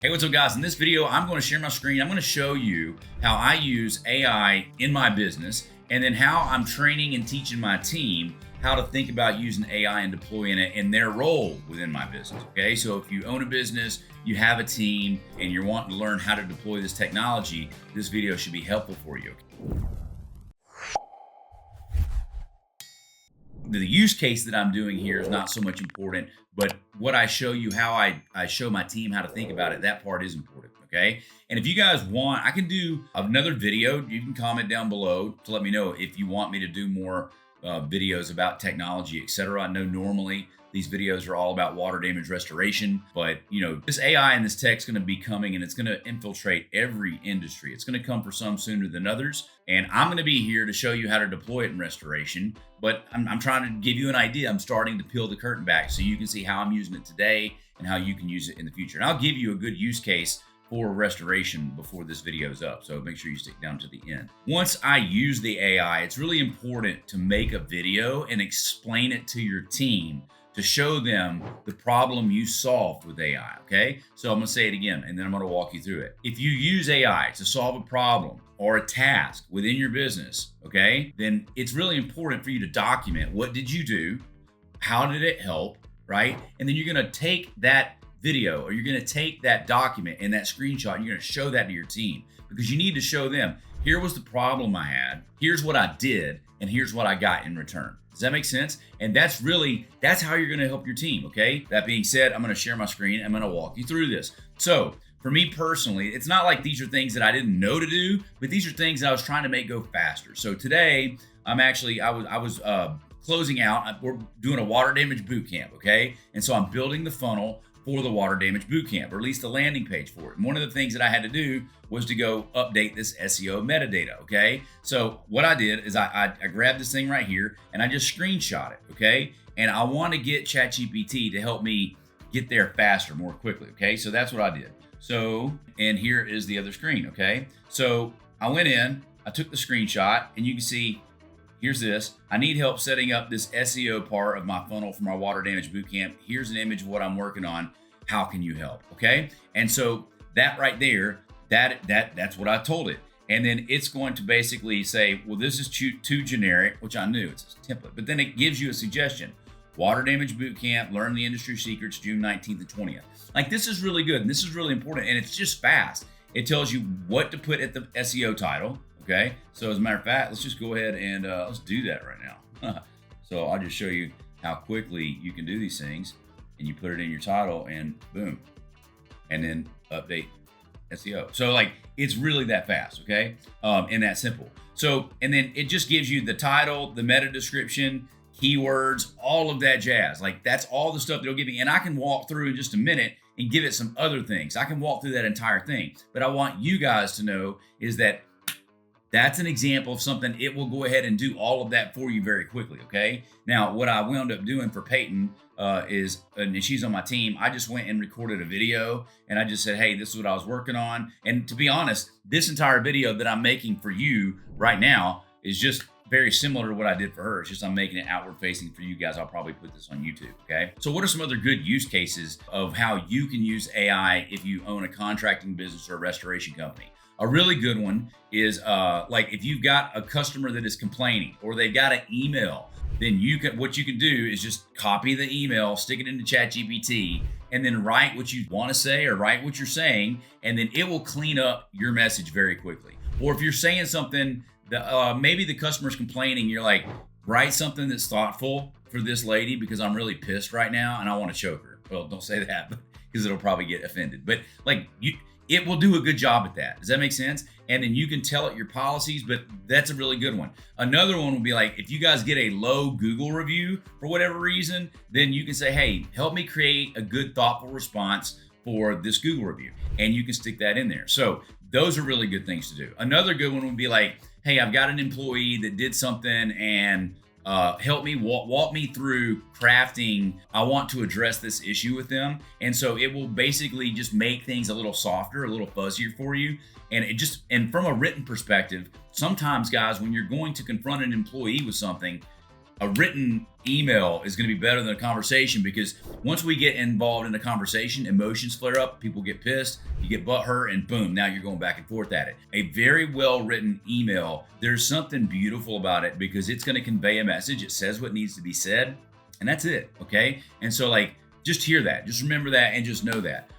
Hey, what's up guys? In this video, I'm going to share my screen. I'm going to show you how I use AI in my business and then how I'm training and teaching my team how to think about using AI and deploying it in their role within my business. Okay, so if you own a business, you have a team, and you're wanting to learn how to deploy this technology, this video should be helpful for you. The use case that I'm doing here is not so much important, but what I show you, how I show my team how to think about it, that part is important, okay? And if you guys want, I can do another video. You can comment down below to let me know if you want me to do more videos about technology, etc. I know normally these videos are all about water damage restoration, but this AI and this tech is going to be coming and it's going to infiltrate every industry. It's going to come for some sooner than others. And I'm going to be here to show you how to deploy it in restoration, but I'm trying to give you an idea. I'm starting to peel the curtain back so you can see how I'm using it today and how you can use it in the future. And I'll give you a good use case for restoration before this video is up. So make sure you stick down to the end. Once I use the AI, it's really important to make a video and explain it to your team to show them the problem you solved with AI, okay? So I'm gonna say it again, and then I'm gonna walk you through it. If you use AI to solve a problem or a task within your business, okay, then it's really important for you to document what did you do, how did it help, right? And then you're gonna take that video or you're gonna take that document and that screenshot and you're gonna show that to your team because you need to show them, here was the problem I had, here's what I did, and here's what I got in return. Does that make sense? And that's how you're gonna help your team, okay? That being said, I'm gonna share my screen. I'm gonna walk you through this. So for me personally, it's not like these are things that I didn't know to do, but these are things that I was trying to make go faster. So today, I was closing out, we're doing a water damage boot camp, okay? And so I'm building the funnel for the water damage boot camp, or at least the landing page for it. And one of the things that I had to do was to go update this SEO metadata, okay? So what I did is I grabbed this thing right here and I just screenshot it, okay? And I want to get ChatGPT to help me get there faster, more quickly, okay? So that's what I did. So, and here is the other screen, okay? So I went in, I took the screenshot, and you can see, here's this. I need help setting up this SEO part of my funnel for my water damage bootcamp. Here's an image of what I'm working on. How can you help? Okay. And so that right there, that's what I told it. And then it's going to basically say, well, this is too generic, which I knew it's a template, but then it gives you a suggestion. Water damage bootcamp, learn the industry secrets, June 19th and 20th. Like, this is really good. And this is really important. And it's just fast. It tells you what to put at the SEO title. Okay, so as a matter of fact, let's just go ahead and let's do that right now. So I'll just show you how quickly you can do these things, and you put it in your title and boom, and then update SEO. So like, it's really that fast, okay, and that simple. So, and then it just gives you the title, the meta description, keywords, all of that jazz. Like, that's all the stuff that'll give you. And I can walk through in just a minute and give it some other things. I can walk through that entire thing, but I want you guys to know is that that's an example of something it will go ahead and do all of that for you very quickly, okay? Now, what I wound up doing for Peyton and she's on my team, I just went and recorded a video and I just said, hey, this is what I was working on. And to be honest, this entire video that I'm making for you right now is just very similar to what I did for her. It's just I'm making it outward facing for you guys. I'll probably put this on YouTube, okay? So what are some other good use cases of how you can use AI if you own a contracting business or a restoration company? A really good one is like if you've got a customer that is complaining or they've got an email, then what you can do is just copy the email, stick it into ChatGPT, and then write what you want to say or write what you're saying, and then it will clean up your message very quickly. Or if you're saying something that maybe the customer's complaining, you're like, write something that's thoughtful for this lady because I'm really pissed right now and I want to choke her. Well, don't say that because it'll probably get offended. But like it will do a good job at that. Does that make sense? And then you can tell it your policies, but that's a really good one. Another one will be like, if you guys get a low Google review for whatever reason, then you can say, hey, help me create a good, thoughtful response for this Google review. And you can stick that in there. So those are really good things to do. Another good one would be like, hey, I've got an employee that did something and help me walk me through crafting. I want to address this issue with them. And so it will basically just make things a little softer, a little fuzzier for you. And from a written perspective, sometimes guys, when you're going to confront an employee with something, a written email is going to be better than a conversation, because once we get involved in a conversation, emotions flare up, people get pissed, you get butthurt, and boom, now you're going back and forth at it. A very well written email, there's something beautiful about it because it's going to convey a message. It says what needs to be said, and that's it. Okay. And so like, just hear that, just remember that, and just know that.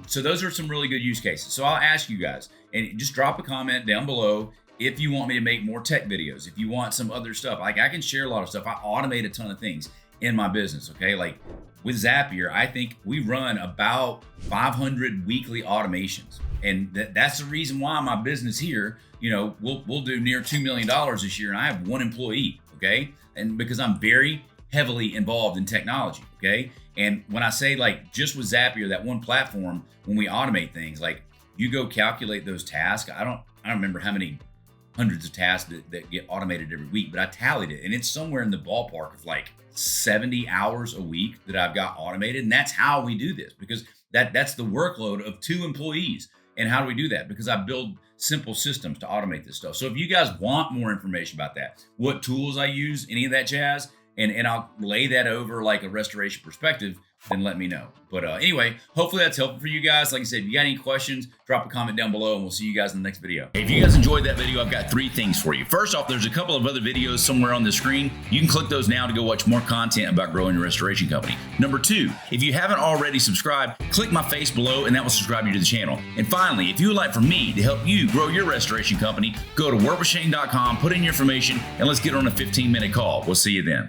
So those are some really good use cases. So I'll ask you guys, and just drop a comment down below if you want me to make more tech videos, if you want some other stuff. Like, I can share a lot of stuff. I automate a ton of things in my business, okay? Like with Zapier, I think we run about 500 weekly automations. And that's the reason why my business here, you know, we'll do near $2 million this year, and I have 1 employee, okay? And because I'm very heavily involved in technology, okay? And when I say like just with Zapier, that one platform, when we automate things, like you go calculate those tasks. I don't remember how many hundreds of tasks that get automated every week, but I tallied it, and it's somewhere in the ballpark of like 70 hours a week that I've got automated. And that's how we do this, because that's the workload of 2 employees. And how do we do that? Because I build simple systems to automate this stuff. So if you guys want more information about that, what tools I use, any of that jazz, and I'll lay that over like a restoration perspective, then let me know. But anyway, hopefully that's helpful for you guys. Like I said, if you got any questions, drop a comment down below, and we'll see you guys in the next video. If you guys enjoyed that video, I've got 3 things for you. First off, there's a couple of other videos somewhere on the screen. You can click those now to go watch more content about growing your restoration company. Number 2, if you haven't already subscribed, click my face below, and that will subscribe you to the channel. And finally, if you would like for me to help you grow your restoration company, go to workwithshane.com, put in your information, and let's get on a 15-minute call. We'll see you then.